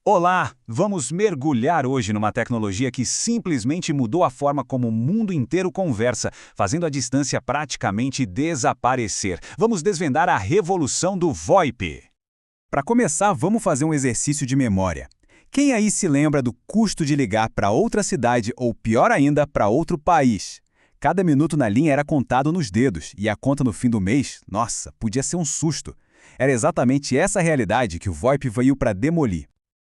Olá! Vamos mergulhar hoje numa tecnologia que simplesmente mudou a forma como o mundo inteiro conversa, fazendo a distância praticamente desaparecer. Vamos desvendar a revolução do VoIP. Para começar, vamos fazer um exercício de memória. Quem aí se lembra do custo de ligar para outra cidade ou, pior ainda, para outro país? Cada minuto na linha era contado nos dedos e a conta no fim do mês, nossa, podia ser um susto. Era exatamente essa realidade que o VoIP veio para demolir.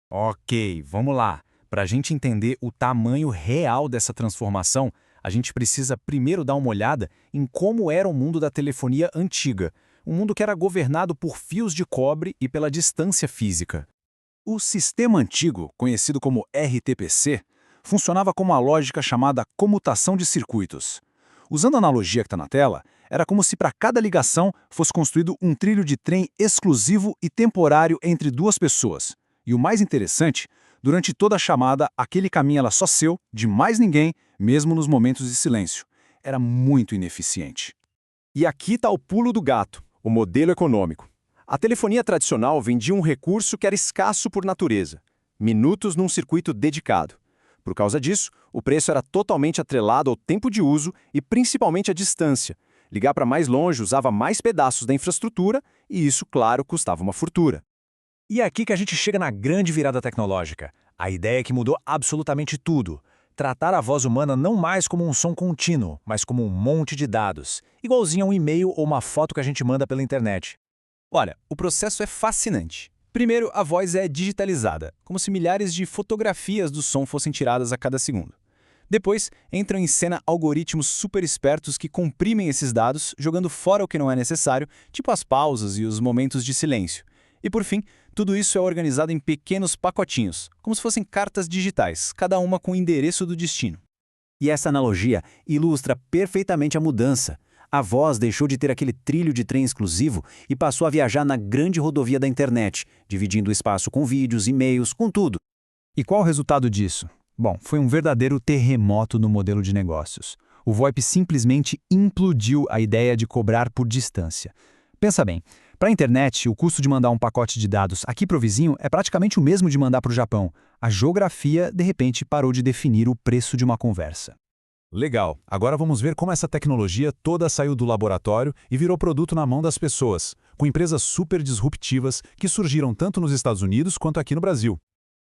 Ok, vamos lá. Para a gente entender o tamanho real dessa transformação, a gente precisa primeiro dar uma olhada em como era o mundo da telefonia antiga, um mundo que era governado por fios de cobre e pela distância física. O sistema antigo, conhecido como RTPC, funcionava com uma lógica chamada comutação de circuitos. Usando a analogia que está na tela, era como se para cada ligação fosse construído um trilho de trem exclusivo e temporário entre duas pessoas. E o mais interessante, durante toda a chamada, aquele caminho era só seu, de mais ninguém, mesmo nos momentos de silêncio. Era muito ineficiente. E aqui está o pulo do gato, o modelo econômico. A telefonia tradicional vendia um recurso que era escasso por natureza, minutos num circuito dedicado. Por causa disso, o preço era totalmente atrelado ao tempo de uso e principalmente à distância. Ligar para mais longe usava mais pedaços da infraestrutura e isso, claro, custava uma fortuna. E é aqui que a gente chega na grande virada tecnológica. A ideia que mudou absolutamente tudo. Tratar a voz humana não mais como um som contínuo, mas como um monte de dados, igualzinho a um e-mail ou uma foto que a gente manda pela internet. Olha, o processo é fascinante. Primeiro, a voz é digitalizada, como se milhares de fotografias do som fossem tiradas a cada segundo. Depois, entram em cena algoritmos super espertos que comprimem esses dados, jogando fora o que não é necessário, tipo as pausas e os momentos de silêncio. E por fim, tudo isso é organizado em pequenos pacotinhos, como se fossem cartas digitais, cada uma com o endereço do destino. E essa analogia ilustra perfeitamente a mudança. A voz deixou de ter aquele trilho de trem exclusivo e passou a viajar na grande rodovia da internet, dividindo o espaço com vídeos, e-mails, com tudo. E qual o resultado disso? Bom, foi um verdadeiro terremoto no modelo de negócios. O VoIP simplesmente implodiu a ideia de cobrar por distância. Pensa bem, para a internet, o custo de mandar um pacote de dados aqui para o vizinho é praticamente o mesmo de mandar para o Japão. A geografia, de repente, parou de definir o preço de uma conversa. Legal, agora vamos ver como essa tecnologia toda saiu do laboratório e virou produto na mão das pessoas, com empresas super disruptivas que surgiram tanto nos Estados Unidos quanto aqui no Brasil.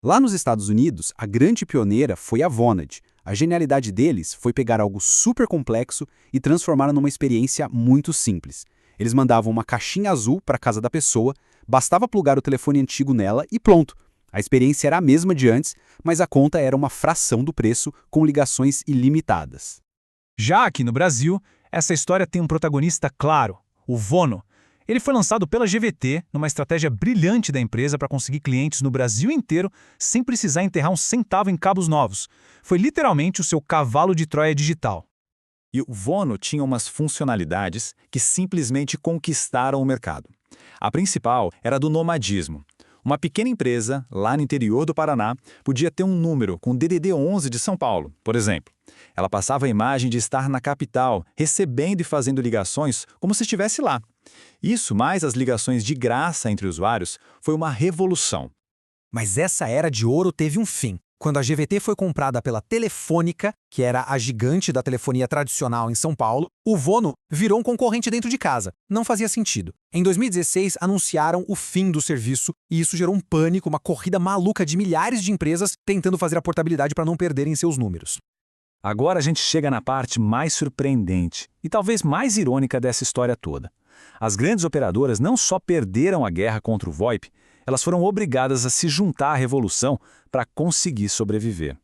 Lá nos Estados Unidos, a grande pioneira foi a Vonage. A genialidade deles foi pegar algo super complexo e transformar numa experiência muito simples. Eles mandavam uma caixinha azul para a casa da pessoa, bastava plugar o telefone antigo nela e pronto. A experiência era a mesma de antes, mas a conta era uma fração do preço, com ligações ilimitadas. Já aqui no Brasil, essa história tem um protagonista claro, o Vono. Ele foi lançado pela GVT numa estratégia brilhante da empresa para conseguir clientes no Brasil inteiro sem precisar enterrar um centavo em cabos novos. Foi literalmente o seu cavalo de Troia digital. E o Vono tinha umas funcionalidades que simplesmente conquistaram o mercado. A principal era do nomadismo. Uma pequena empresa, lá no interior do Paraná, podia ter um número com DDD11 de São Paulo, por exemplo. Ela passava a imagem de estar na capital, recebendo e fazendo ligações como se estivesse lá. Isso, mais as ligações de graça entre usuários, foi uma revolução. Mas essa era de ouro teve um fim. Quando a GVT foi comprada pela Telefônica, que era a gigante da telefonia tradicional em São Paulo, o Vono virou um concorrente dentro de casa. Não fazia sentido. Em 2016, anunciaram o fim do serviço e isso gerou um pânico, uma corrida maluca de milhares de empresas tentando fazer a portabilidade para não perderem seus números. Agora a gente chega na parte mais surpreendente e talvez mais irônica dessa história toda. As grandes operadoras não só perderam a guerra contra o VoIP, elas foram obrigadas a se juntar à revolução para conseguir sobreviver.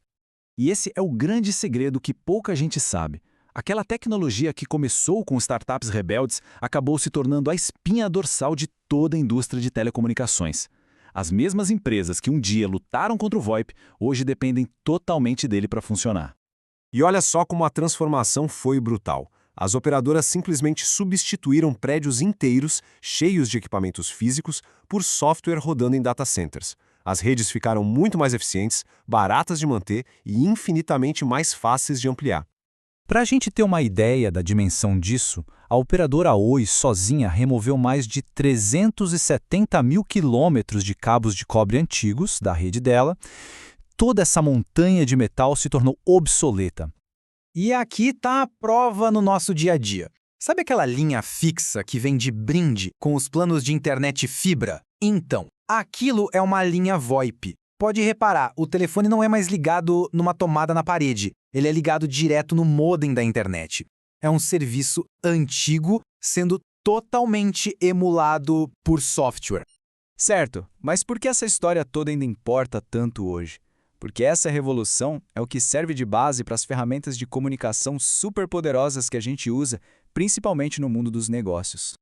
E esse é o grande segredo que pouca gente sabe. Aquela tecnologia que começou com startups rebeldes acabou se tornando a espinha dorsal de toda a indústria de telecomunicações. As mesmas empresas que um dia lutaram contra o VoIP, hoje dependem totalmente dele para funcionar. E olha só como a transformação foi brutal. As operadoras simplesmente substituíram prédios inteiros, cheios de equipamentos físicos, por software rodando em data centers. As redes ficaram muito mais eficientes, baratas de manter e infinitamente mais fáceis de ampliar. Para a gente ter uma ideia da dimensão disso, a operadora Oi sozinha removeu mais de 370 mil quilômetros de cabos de cobre antigos da rede dela. Toda essa montanha de metal se tornou obsoleta. E aqui está a prova no nosso dia a dia. Sabe aquela linha fixa que vem de brinde com os planos de internet fibra? Então, aquilo é uma linha VoIP. Pode reparar, o telefone não é mais ligado numa tomada na parede. Ele é ligado direto no modem da internet. É um serviço antigo sendo totalmente emulado por software. Certo, mas por que essa história toda ainda importa tanto hoje? Porque essa revolução é o que serve de base para as ferramentas de comunicação superpoderosas que a gente usa, principalmente no mundo dos negócios.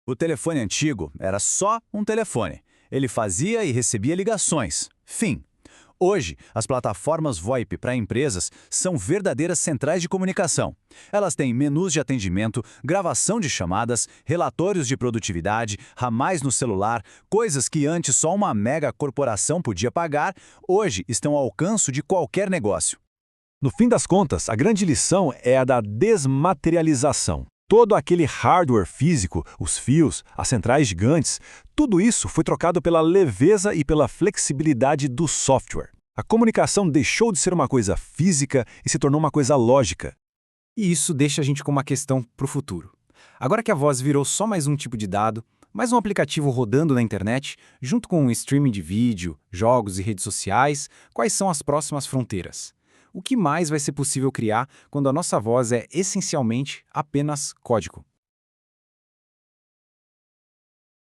O telefone antigo era só um telefone. Ele fazia e recebia ligações. Fim. Hoje, as plataformas VoIP para empresas são verdadeiras centrais de comunicação. Elas têm menus de atendimento, gravação de chamadas, relatórios de produtividade, ramais no celular, coisas que antes só uma mega corporação podia pagar, hoje estão ao alcance de qualquer negócio. No fim das contas, a grande lição é a da desmaterialização. Todo aquele hardware físico, os fios, as centrais gigantes, tudo isso foi trocado pela leveza e pela flexibilidade do software. A comunicação deixou de ser uma coisa física e se tornou uma coisa lógica. E isso deixa a gente com uma questão para o futuro. Agora que a voz virou só mais um tipo de dado, mais um aplicativo rodando na internet, junto com um streaming de vídeo, jogos e redes sociais, quais são as próximas fronteiras? O que mais vai ser possível criar quando a nossa voz é essencialmente apenas código?